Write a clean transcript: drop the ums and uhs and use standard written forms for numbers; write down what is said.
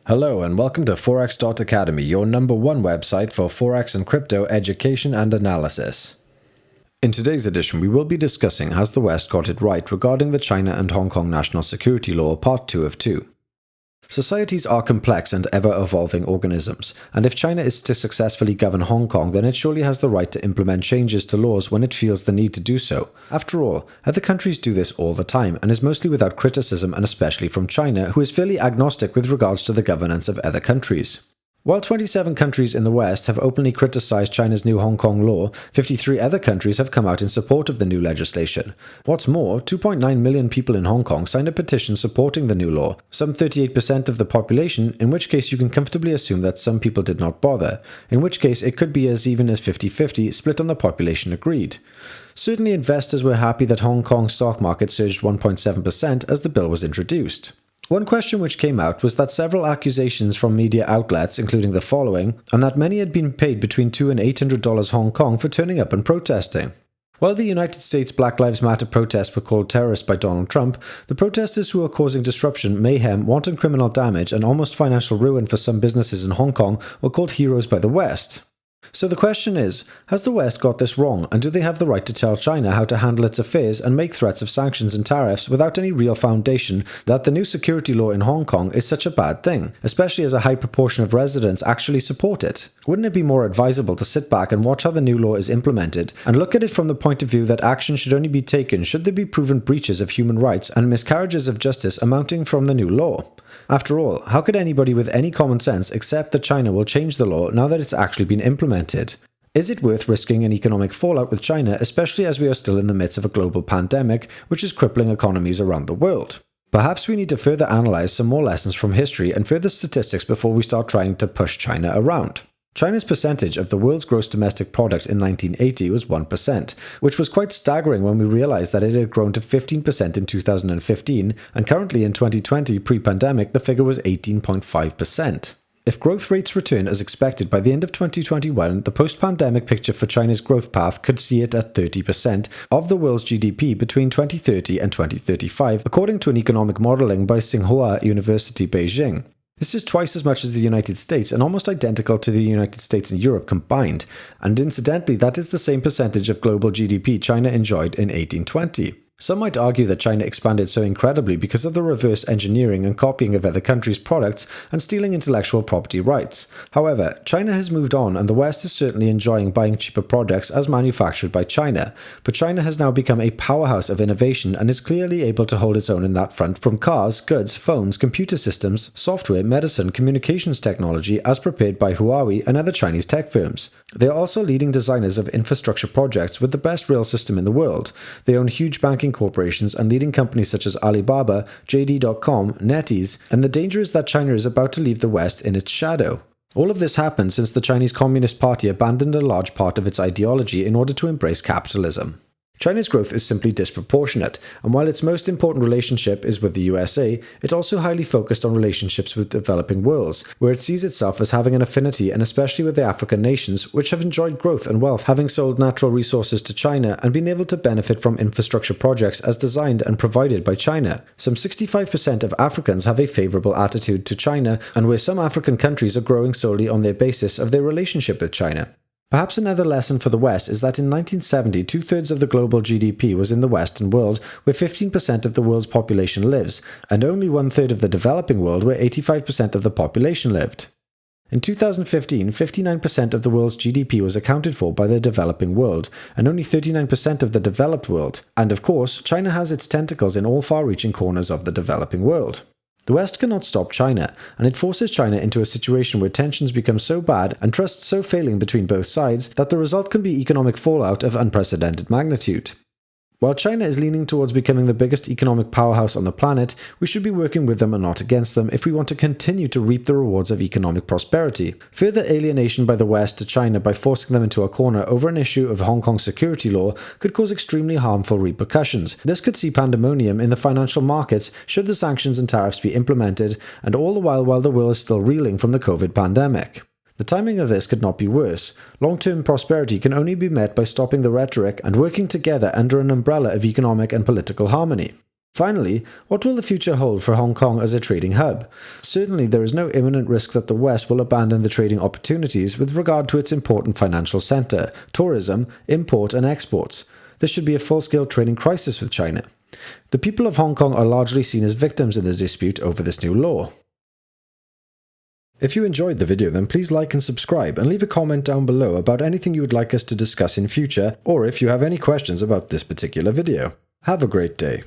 Hello and welcome to Forex Academy, your number one website for Forex and crypto education and analysis. In today's edition, we will be discussing Has the West got it right regarding the China and Hong Kong National Security Law, Part 2 of 2. Societies are complex and ever-evolving organisms, and if China is to successfully govern Hong Kong, then it surely has the right to implement changes to laws when it feels the need to do so. After all, other countries do this all the time, and is mostly without criticism, and especially from China, who is fairly agnostic with regards to the governance of other countries. While 27 countries in the West have openly criticized China's new Hong Kong law, 53 other countries have come out in support of the new legislation. What's more, 2.9 million people in Hong Kong signed a petition supporting the new law, some 38% of the population, in which case you can comfortably assume that some people did not bother, in which case it could be as even as 50-50 split on the population agreed. Certainly investors were happy that Hong Kong's stock market surged 1.7% as the bill was introduced. One question which came out was that several accusations from media outlets, including the following, and that many had been paid between $200 and $800 Hong Kong for turning up and protesting. While the United States Black Lives Matter protests were called terrorist by Donald Trump, the protesters who are causing disruption, mayhem, wanton criminal damage, and almost financial ruin for some businesses in Hong Kong were called heroes by the West. So the question is, has the West got this wrong, and do they have the right to tell China how to handle its affairs and make threats of sanctions and tariffs without any real foundation that the new security law in Hong Kong is such a bad thing, especially as a high proportion of residents actually support it? Wouldn't it be more advisable to sit back and watch how the new law is implemented, and look at it from the point of view that action should only be taken should there be proven breaches of human rights and miscarriages of justice amounting from the new law? After all, how could anybody with any common sense accept that China will change the law now that it's actually been implemented? Is it worth risking an economic fallout with China, especially as we are still in the midst of a global pandemic which is crippling economies around the world? Perhaps we need to further analyze some more lessons from history and further statistics before we start trying to push China around. China's percentage of the world's gross domestic product in 1980 was 1%, which was quite staggering when we realized that it had grown to 15% in 2015, and currently in 2020, pre-pandemic, the figure was 18.5%. If growth rates return as expected by the end of 2021, the post-pandemic picture for China's growth path could see it at 30% of the world's GDP between 2030 and 2035, according to an economic modeling by Tsinghua University, Beijing. This is twice as much as the United States and almost identical to the United States and Europe combined, and incidentally that is the same percentage of global GDP China enjoyed in 1820. Some might argue that China expanded so incredibly because of the reverse engineering and copying of other countries' products and stealing intellectual property rights. However, China has moved on and the West is certainly enjoying buying cheaper products as manufactured by China, but China has now become a powerhouse of innovation and is clearly able to hold its own in that front from cars, goods, phones, computer systems, software, medicine, communications technology as prepared by Huawei and other Chinese tech firms. They are also leading designers of infrastructure projects with the best rail system in the world. They own huge banking corporations and leading companies such as Alibaba, JD.com, NetEase, and the danger is that China is about to leave the West in its shadow. All of this happened since the Chinese Communist Party abandoned a large part of its ideology in order to embrace capitalism. China's growth is simply disproportionate, and while its most important relationship is with the USA, it also highly focused on relationships with developing worlds, where it sees itself as having an affinity and especially with the African nations, which have enjoyed growth and wealth, having sold natural resources to China and been able to benefit from infrastructure projects as designed and provided by China. Some 65% of Africans have a favorable attitude to China, and where some African countries are growing solely on their basis of their relationship with China. Perhaps another lesson for the West is that in 1970, two-thirds of the global GDP was in the Western world, where 15% of the world's population lives, and only one-third of the developing world, where 85% of the population lived. In 2015, 59% of the world's GDP was accounted for by the developing world, and only 39% of the developed world. And of course, China has its tentacles in all far-reaching corners of the developing world. The West cannot stop China, and it forces China into a situation where tensions become so bad and trust so failing between both sides that the result can be economic fallout of unprecedented magnitude. While China is leaning towards becoming the biggest economic powerhouse on the planet, we should be working with them and not against them if we want to continue to reap the rewards of economic prosperity. Further alienation by the West to China by forcing them into a corner over an issue of Hong Kong security law could cause extremely harmful repercussions. This could see pandemonium in the financial markets should the sanctions and tariffs be implemented, and all the while the world is still reeling from the COVID pandemic. The timing of this could not be worse. Long-term prosperity can only be met by stopping the rhetoric and working together under an umbrella of economic and political harmony. Finally, what will the future hold for Hong Kong as a trading hub? Certainly, there is no imminent risk that the West will abandon the trading opportunities with regard to its important financial center, tourism, import and exports. There should be a full-scale trading crisis with China. The people of Hong Kong are largely seen as victims in the dispute over this new law. If you enjoyed the video, then please like and subscribe and leave a comment down below about anything you would like us to discuss in future, or if you have any questions about this particular video. Have a great day.